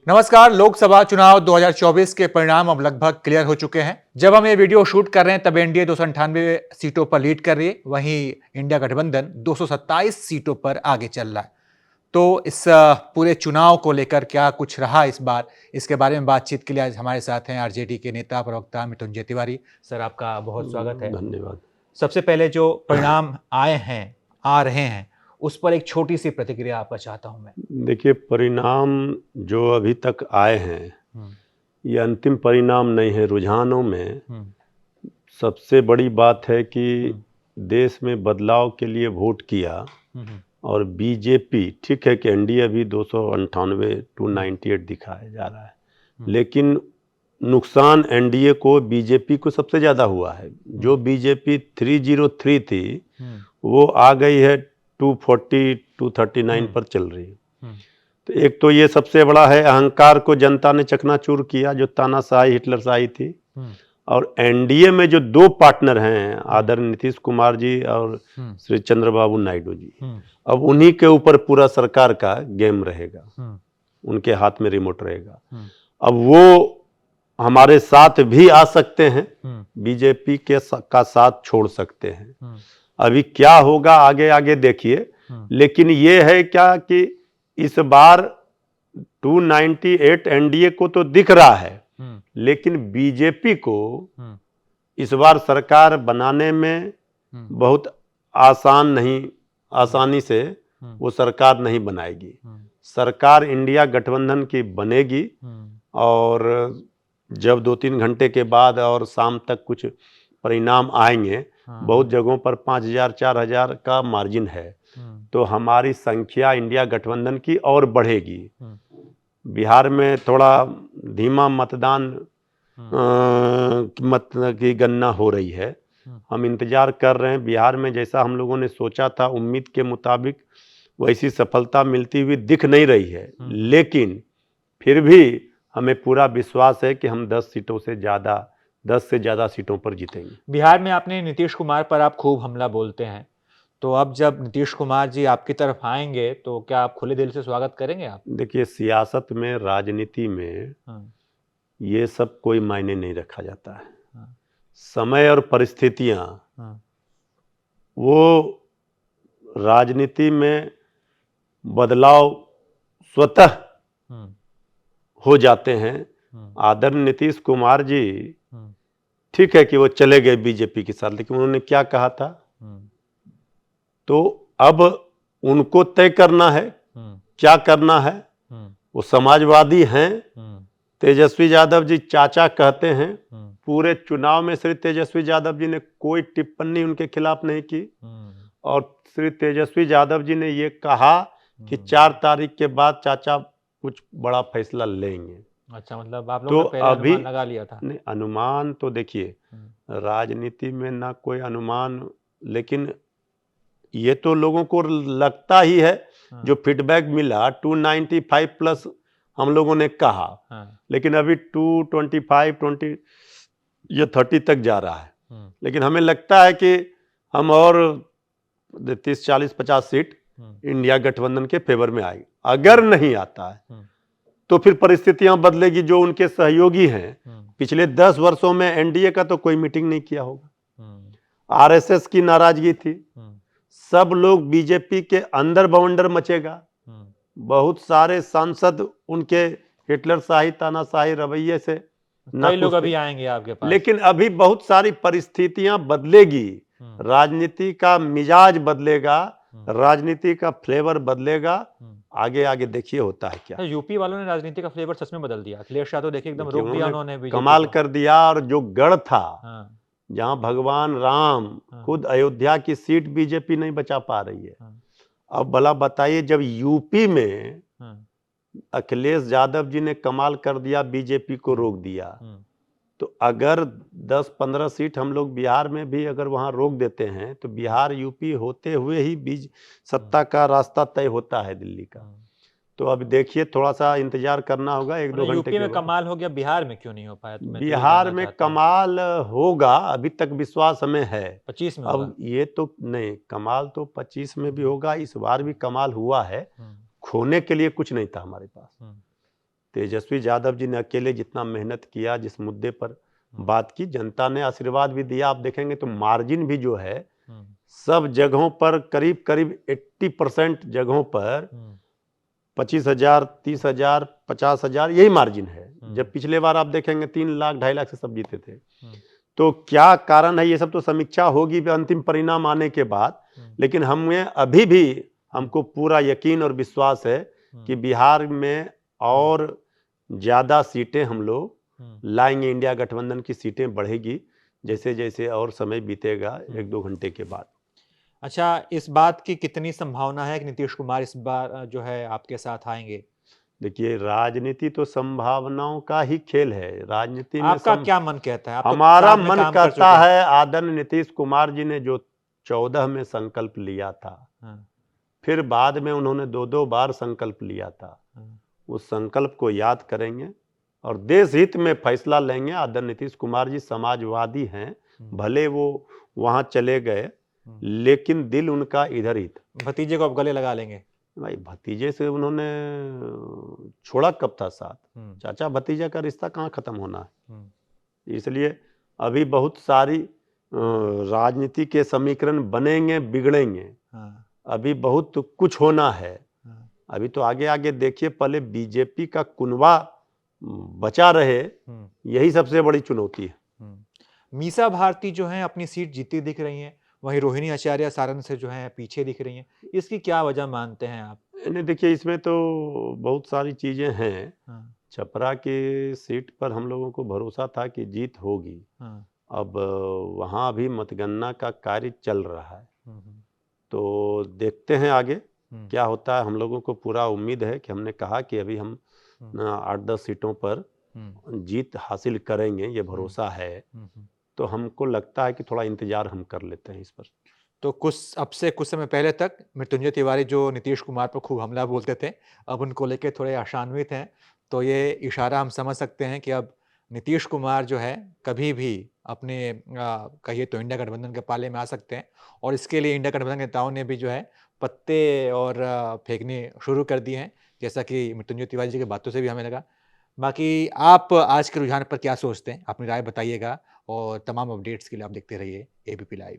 नमस्कार। लोकसभा चुनाव 2024 के परिणाम अब लगभग क्लियर हो चुके हैं। जब हम ये वीडियो शूट कर रहे हैं तब एनडीए 298 सीटों पर लीड कर रही है, वहीं इंडिया गठबंधन 227 सीटों पर आगे चल रहा है। तो इस पूरे चुनाव को लेकर क्या कुछ रहा इस बार, इसके बारे में बातचीत के लिए आज हमारे साथ हैं आरजेडी के नेता प्रवक्ता मृत्युंजय तिवारी। सर, आपका बहुत स्वागत है। धन्यवाद। सबसे पहले जो परिणाम आए हैं, आ रहे हैं, उस पर एक छोटी सी प्रतिक्रिया आपका चाहता हूं मैं। देखिए, परिणाम जो अभी तक आए हैं ये अंतिम परिणाम नहीं है। रुझानों में सबसे बड़ी बात है कि देश में बदलाव के लिए वोट किया और बीजेपी, ठीक है कि एनडीए अभी 298 298 दिखाया जा रहा है, लेकिन नुकसान एनडीए को, बीजेपी को सबसे ज़्यादा हुआ है। जो बीजेपी 303 थी वो आ गई है 240 239 पर चल रही है। तो एक तो ये सबसे बड़ा है, अहंकार को जनता ने चकनाचूर किया जो तानाशाही हिटलरशाही थी। और एनडीए में जो दो पार्टनर हैं, आदरणीय नीतीश कुमार जी और श्री चंद्रबाबू नायडू जी, अब उन्हीं के ऊपर पूरा सरकार का गेम रहेगा, उनके हाथ में रिमोट रहेगा। अब वो हमारे साथ भी आ सकते हैं, बीजेपी का साथ छोड़ सकते हैं। अभी क्या होगा आगे आगे देखिए, लेकिन ये है क्या कि इस बार 298 एनडीए को तो दिख रहा है, लेकिन बीजेपी को इस बार सरकार बनाने में बहुत आसानी से वो सरकार नहीं बनाएगी। सरकार इंडिया गठबंधन की बनेगी और जब 2-3 घंटे के बाद और शाम तक कुछ परिणाम आएंगे, बहुत जगहों पर 5000 4000 का मार्जिन है, तो हमारी संख्या इंडिया गठबंधन की और बढ़ेगी। बिहार में थोड़ा धीमा मतदान मत की गणना हो रही है। हम इंतजार कर रहे हैं। बिहार में जैसा हम लोगों ने सोचा था, उम्मीद के मुताबिक वैसी सफलता मिलती हुई दिख नहीं रही है, लेकिन फिर भी हमें पूरा विश्वास है कि हम 10 से ज़्यादा सीटों पर जीतेंगे। बिहार में आपने नीतीश कुमार पर आप खूब हमला बोलते हैं, तो अब जब नीतीश कुमार जी आपकी तरफ आएंगे तो क्या आप खुले दिल से स्वागत करेंगे आप? देखिए, सियासत में, राजनीति में ये सब कोई मायने नहीं रखा जाता है। समय और परिस्थितियां वो राजनीति में बदलाव स्वतः हो जाते हैं। आदरणीय नीतीश कुमार जी, ठीक है कि वो चले गए बीजेपी के साथ, लेकिन उन्होंने क्या कहा था, तो अब उनको तय करना है क्या करना है। वो समाजवादी हैं। तेजस्वी यादव जी चाचा कहते हैं। पूरे चुनाव में श्री तेजस्वी यादव जी ने कोई टिप्पणी उनके खिलाफ नहीं की, और श्री तेजस्वी यादव जी ने ये कहा कि 4 तारीख के बाद चाचा कुछ बड़ा फैसला लेंगे। अच्छा, मतलब आप तो लोगों ने पहले अभी अनुमान लगा लिया था? नहीं, अनुमान तो देखिए, राजनीति में ना कोई अनुमान, लेकिन ये तो लोगों को लगता ही है। जो फीडबैक मिला 295 प्लस हम लोगों ने कहा, लेकिन अभी 225 20 ये 30 तक जा रहा है। लेकिन हमें लगता है कि हम और 30 40 50 सीट इंडिया गठबंधन के फेवर में आएगी। अगर नहीं आता है तो फिर परिस्थितियां बदलेगी। जो उनके सहयोगी हैं, पिछले 10 वर्षों में एनडीए का तो कोई मीटिंग नहीं किया होगा। आरएसएस की नाराजगी थी, सब लोग बीजेपी के अंदर बवंडर मचेगा। बहुत सारे सांसद उनके हिटलरशाही तानाशाही रवैये से कई लोग अभी आएंगे आपके पास, लेकिन अभी बहुत सारी परिस्थितियां बदलेगी। राजनीति का मिजाज बदलेगा, राजनीति का फ्लेवर बदलेगा। आगे आगे देखिए होता है क्या। यूपी वालों ने राजनीति का फ्लेवर सच में बदल दिया। अखिलेश यादव देखिए एकदम रोक दिया उन्होंने, कमाल कर दिया। और जो गढ़ था, जहां भगवान राम खुद अयोध्या की सीट बीजेपी नहीं बचा पा रही है। अब भला बताइए, जब यूपी में अखिलेश यादव जी ने कमाल कर दिया, बीजेपी को रोक दिया, तो अगर 10-15 सीट हम लोग बिहार में भी अगर वहां रोक देते हैं तो बिहार यूपी होते हुए ही बीच सत्ता का रास्ता तय होता है दिल्ली का। तो अब देखिए, थोड़ा सा इंतजार करना होगा 1-2 घंटे यूपी में कमाल हो गया, बिहार में क्यों नहीं हो पाया? बिहार में कमाल होगा, अभी तक विश्वास हमें है 25 में। अब ये तो नहीं, कमाल तो 25 में भी होगा। इस बार भी कमाल हुआ है, खोने के लिए कुछ नहीं था हमारे पास। तेजस्वी यादव जी ने अकेले जितना मेहनत किया, जिस मुद्दे पर बात की, जनता ने आशीर्वाद भी दिया। आप देखेंगे तो मार्जिन भी जो है सब जगहों पर करीब करीब 80% जगहों पर 25,000, 30,000, 50,000 यही मार्जिन है। जब पिछले बार आप देखेंगे 3 लाख 2.5 लाख से सब जीते थे। तो क्या कारण है, ये सब तो समीक्षा होगी अंतिम परिणाम आने के बाद। लेकिन हमें अभी भी हमको पूरा यकीन और विश्वास है कि बिहार में और ज्यादा सीटें हम लोग लाएंगे। इंडिया गठबंधन की सीटें बढ़ेगी जैसे जैसे और समय बीतेगा 1-2 घंटे के बाद। अच्छा, इस बात की कितनी संभावना है कि नीतीश कुमार इस बार जो है आपके साथ आएंगे? देखिए, राजनीति तो संभावनाओं का ही खेल है। राजनीति में आपका क्या मन कहता है? आप तो हमारा साथ में मन काम कर कहता चुके हैं। है, आदरणीय नीतीश कुमार जी ने जो 14 में संकल्प लिया था, फिर बाद में उन्होंने 2-2 बार संकल्प लिया था, उस संकल्प को याद करेंगे और देश हित में फैसला लेंगे। आदरणीय नीतीश कुमार जी समाजवादी हैं, भले वो वहां चले गए लेकिन दिल उनका इधर ही था। भतीजे को आप गले लगा लेंगे? भाई, भतीजे से उन्होंने छोड़ा कब था साथ? चाचा भतीजा का रिश्ता कहाँ खत्म होना है। इसलिए अभी बहुत सारी राजनीति के समीकरण बनेंगे, बिगड़ेंगे। अभी बहुत कुछ होना है। अभी तो आगे आगे देखिए, पहले बीजेपी का कुनबा बचा रहे, यही सबसे बड़ी चुनौती है। मीसा भारती जो है अपनी सीट जीती दिख रही हैं, वहीं रोहिणी आचार्य सारण से जो है पीछे दिख रही हैं। इसकी क्या वजह मानते हैं आप? नहीं, देखिए, इसमें तो बहुत सारी चीजें हैं। छपरा के सीट पर हम लोगों को भरोसा था कि जीत होगी। अब वहाँ भी मतगणना का कार्य चल रहा है, तो देखते हैं आगे क्या होता है। हम लोगों को पूरा उम्मीद है कि हमने कहा कि अभी हम 8-10 सीटों पर जीत हासिल करेंगे, ये भरोसा है। तो हमको लगता है कि थोड़ा इंतजार हम कर लेते हैं इस पर। तो अब से कुछ समय पहले तक मृत्युंजय तिवारी जो नीतीश कुमार पर खूब हमला बोलते थे, अब उनको लेके थोड़े आशान्वित हैं। तो ये इशारा हम समझ सकते हैं कि अब नीतीश कुमार जो है कभी भी अपने कहिए तो इंडिया गठबंधन के पाले में आ सकते हैं, और इसके लिए इंडिया गठबंधन के नेताओं ने भी जो है पत्ते और फेंकने शुरू कर दिए हैं, जैसा कि मृत्युंजय तिवारी जी की बातों से भी हमें लगा। बाकी आप आज के रुझान पर क्या सोचते हैं? अपनी राय बताइएगा, और तमाम अपडेट्स के लिए आप देखते रहिए एबीपी लाइव।